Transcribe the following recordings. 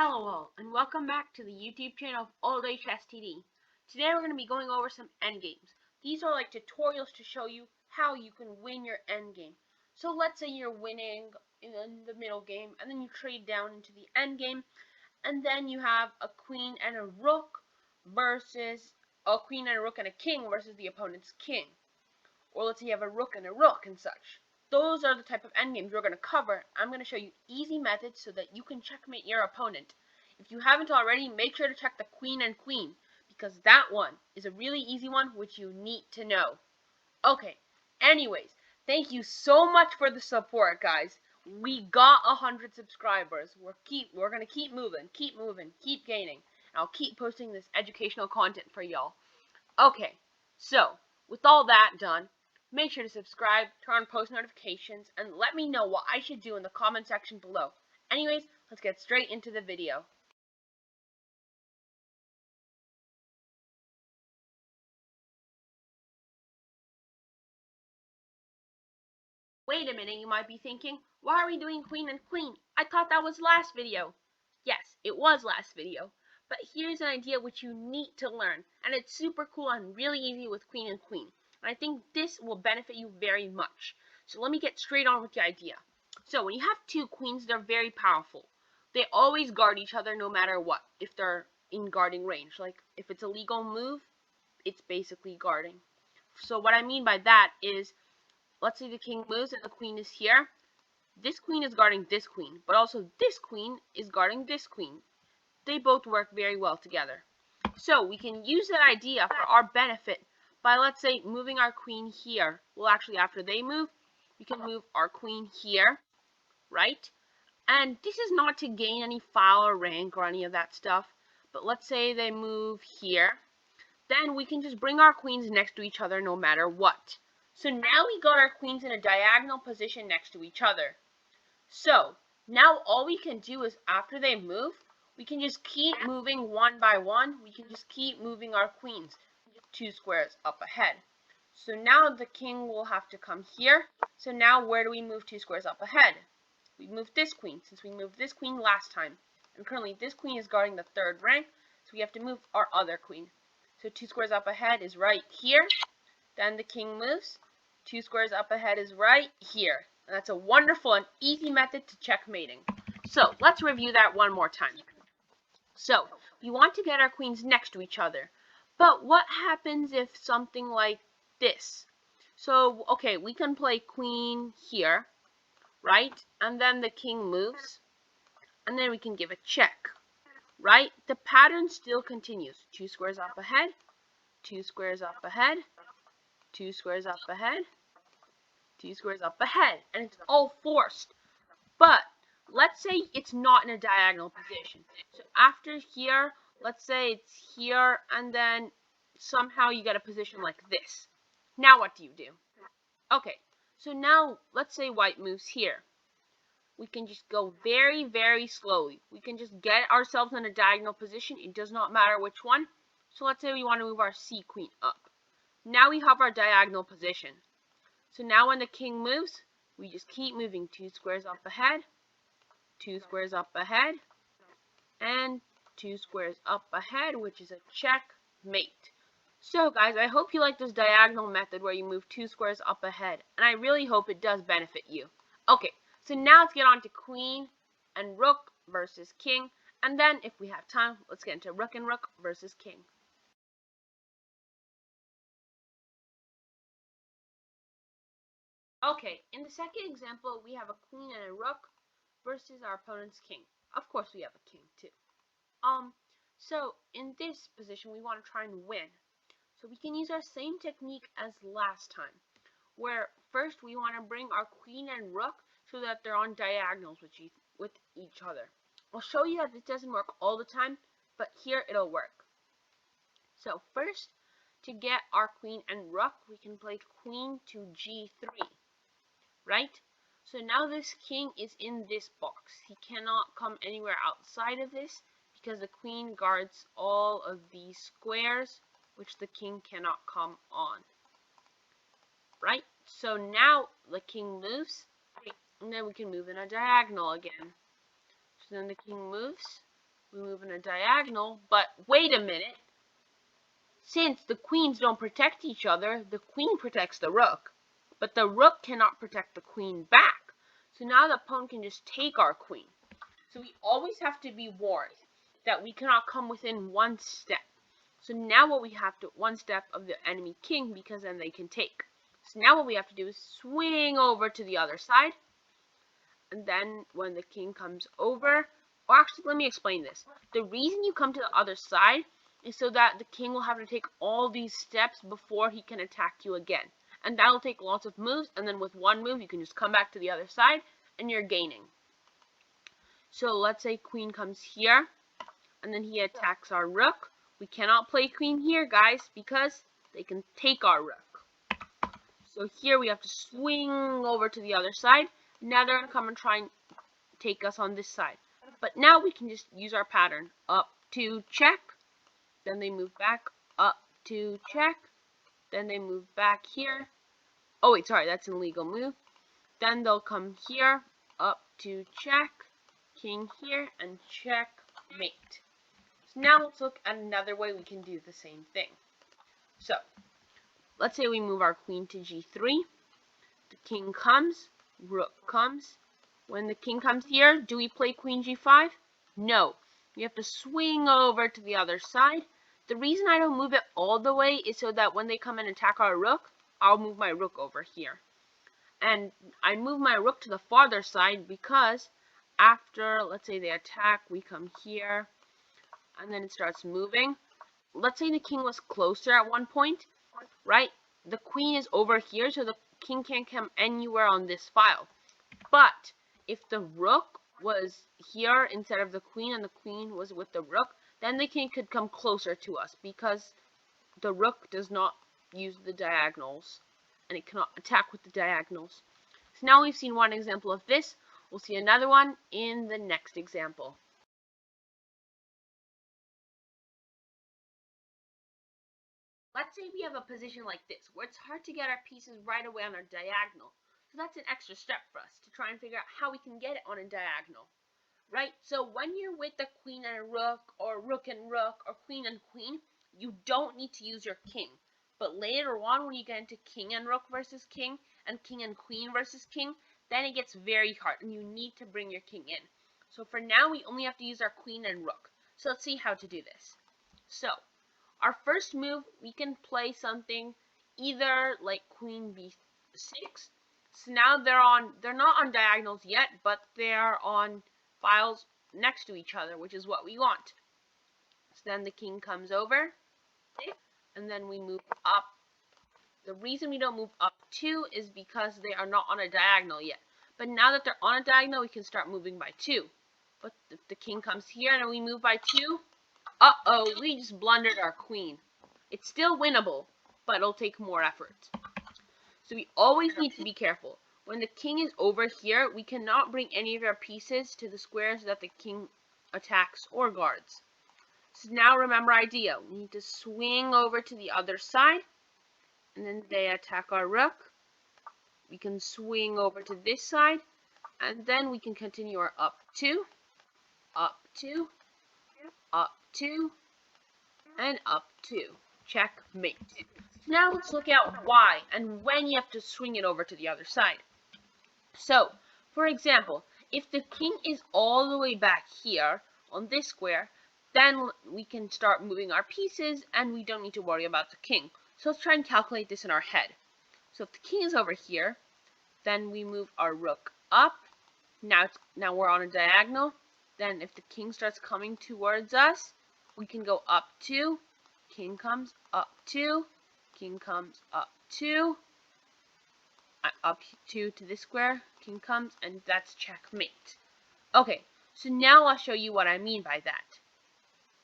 Hello all, and welcome back to the YouTube channel of alldaychesstd. Today we're going to be going over some endgames. These are like tutorials to show you how you can win your endgame. So let's say you're winning in the middle game, and then you trade down into the endgame, and then you have a queen and a rook versus a queen and a rook and a king versus the opponent's king. Or let's say you have a rook and such. Those are the type of endgames we're going to cover. I'm going to show you easy methods so that you can checkmate your opponent. If you haven't already, make sure to check the queen and queen, because that one is a really easy one which you need to know. Okay, anyways, thank you so much for the support, guys. We got 100 subscribers. We're going to keep moving, keep gaining. And I'll keep posting this educational content for y'all. Okay, so with all that done, make sure to subscribe, turn on post notifications, and let me know what I should do in the comment section below. Anyways, let's get straight into the video. Wait a minute, you might be thinking, why are we doing queen and queen? I thought that was last video. Yes, it was last video, but here's an idea which you need to learn, and it's super cool and really easy with queen and queen. And I think this will benefit you very much. So let me get straight on with the idea. So when you have two queens, they're very powerful. They always guard each other no matter what, if they're in guarding range. Like, if it's a legal move, it's basically guarding. So what I mean by that is, let's say the king moves and the queen is here. This queen is guarding this queen, but also this queen is guarding this queen. They both work very well together. So we can use that idea for our benefit by, let's say, moving our queen here. Well, actually, after they move, we can move our queen here, right? And this is not to gain any file or rank or any of that stuff, but let's say they move here. Then we can just bring our queens next to each other no matter what. So now we got our queens in a diagonal position next to each other. So now all we can do is, after they move, we can just keep moving one by one. We can just keep moving our queens 2 squares up ahead. So now the king will have to come here. So now where do we move 2 squares up ahead? We moved this queen, since we moved this queen last time. And currently this queen is guarding the 3rd rank, so we have to move our other queen. So 2 squares up ahead is right here. Then the king moves. 2 squares up ahead is right here. And that's a wonderful and easy method to checkmating. So let's review that one more time. So we want to get our queens next to each other. But what happens if something like this? So, okay, we can play queen here, right? And then the king moves. And then we can give a check, right? The pattern still continues. 2 squares up ahead, 2 squares up ahead, 2 squares up ahead, 2 squares up ahead, and it's all forced. But let's say it's not in a diagonal position. So after here, let's say it's here, and then somehow you get a position like this. Now what do you do? Okay, so now let's say white moves here. We can just go very, very slowly. We can just get ourselves in a diagonal position. It does not matter which one. So let's say we want to move our C queen up. Now we have our diagonal position. So now when the king moves, we just keep moving 2 squares up ahead, 2 squares up ahead, and 2 squares up ahead, which is a checkmate. So guys, I hope you like this diagonal method where you move 2 squares up ahead, and I really hope it does benefit you. Okay, so now let's get on to queen and rook versus king, and then if we have time, let's get into rook and rook versus king. Okay, in the second example, we have a queen and a rook versus our opponent's king. Of course, we have a king too. So in this position, we want to try and win. So we can use our same technique as last time, where first we want to bring our queen and rook so that they're on diagonals with each other. I'll show you that this doesn't work all the time, but here it'll work. So first, to get our queen and rook, we can play queen to g3, right? So now this king is in this box. He cannot come anywhere outside of this because the queen guards all of these squares, which the king cannot come on, right? So now the king moves, and then we can move in a diagonal again. So then the king moves, we move in a diagonal, but wait a minute. Since the queens don't protect each other, the queen protects the rook, but the rook cannot protect the queen back. So now the opponent can just take our queen. So we always have to be warned that we cannot come within one step. So now what we have to, one step of the enemy king, because then they can take. So now what we have to do is swing over to the other side. And then when the king comes over, or actually let me explain this. The reason you come to the other side is so that the king will have to take all these steps before he can attack you again. And that'll take lots of moves, and then with one move you can just come back to the other side and you're gaining. So let's say queen comes here, and then he attacks our rook. We cannot play queen here, guys, because they can take our rook. So here we have to swing over to the other side. Now they're going to come and try and take us on this side. But now we can just use our pattern. Up to check. Then they move back. Up to check. Then they move back here. Oh wait, sorry, that's an illegal move. Then they'll come here. Up to check. King here. And checkmate. So now let's look at another way we can do the same thing. So, let's say we move our queen to g3. The king comes. Rook comes. When the king comes here, do we play queen g5? No. We have to swing over to the other side. The reason I don't move it all the way is so that when they come and attack our rook, I'll move my rook over here. And I move my rook to the farther side because after, let's say they attack, we come here, and then it starts moving. Let's say the king was closer at one point, right? The queen is over here, so the king can't come anywhere on this file. But if the rook was here instead of the queen and the queen was with the rook, then the king could come closer to us because the rook does not use the diagonals and it cannot attack with the diagonals. So now we've seen one example of this. We'll see another one in the next example. Let's say we have a position like this, where it's hard to get our pieces right away on our diagonal. So that's an extra step for us to try and figure out how we can get it on a diagonal. Right? So when you're with the queen and a rook, or rook and rook, or queen and queen, you don't need to use your king. But later on, when you get into king and rook versus king, and king and queen versus king, then it gets very hard, and you need to bring your king in. So for now, we only have to use our queen and rook. So let's see how to do this. So, our first move, we can play something either like queen b6. So now they're not on diagonals yet, but they're on files next to each other, which is what we want. So then the king comes over, and then we move up. The reason we don't move up 2 is because they are not on a diagonal yet. But now that they're on a diagonal, we can start moving by 2. But if the king comes here and we move by 2, uh-oh, we just blundered our queen. It's still winnable, but it'll take more effort. So we always need to be careful. When the king is over here, we cannot bring any of our pieces to the squares that the king attacks or guards. So now remember our idea. We need to swing over to the other side, and then they attack our rook. We can swing over to this side, and then we can continue our up 2, up 2, up 2, and up 2. Checkmate. Now let's look at why and when you have to swing it over to the other side. So, for example, if the king is all the way back here on this square, then we can start moving our pieces and we don't need to worry about the king. So let's try and calculate this in our head. So if the king is over here, then we move our rook up. Now we're on a diagonal. Then if the king starts coming towards us, we can go up 2. King comes up 2. King comes up 2. Up 2 to this square. King comes, and that's checkmate. Okay, so now I'll show you what I mean by that.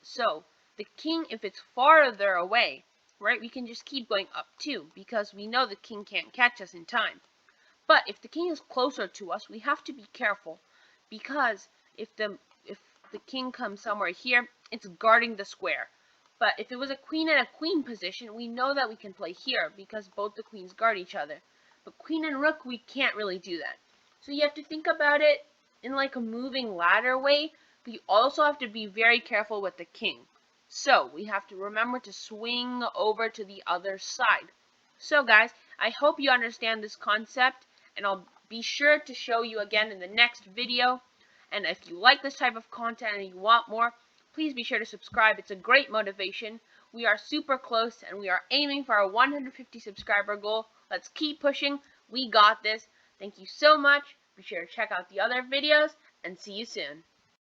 So, the king, if it's farther away, right, we can just keep going up 2, because we know the king can't catch us in time. But if the king is closer to us, we have to be careful, because if the king comes somewhere here, it's guarding the square. But if it was a queen and a queen position, we know that we can play here, because both the queens guard each other. But queen and rook, we can't really do that. So you have to think about it in like a moving ladder way, but you also have to be very careful with the king. So we have to remember to swing over to the other side. So guys, I hope you understand this concept, and I'll be sure to show you again in the next video. And if you like this type of content and you want more, please be sure to subscribe. It's a great motivation. We are super close, and we are aiming for our 150 subscriber goal. Let's keep pushing. We got this. Thank you so much. Be sure to check out the other videos, and see you soon.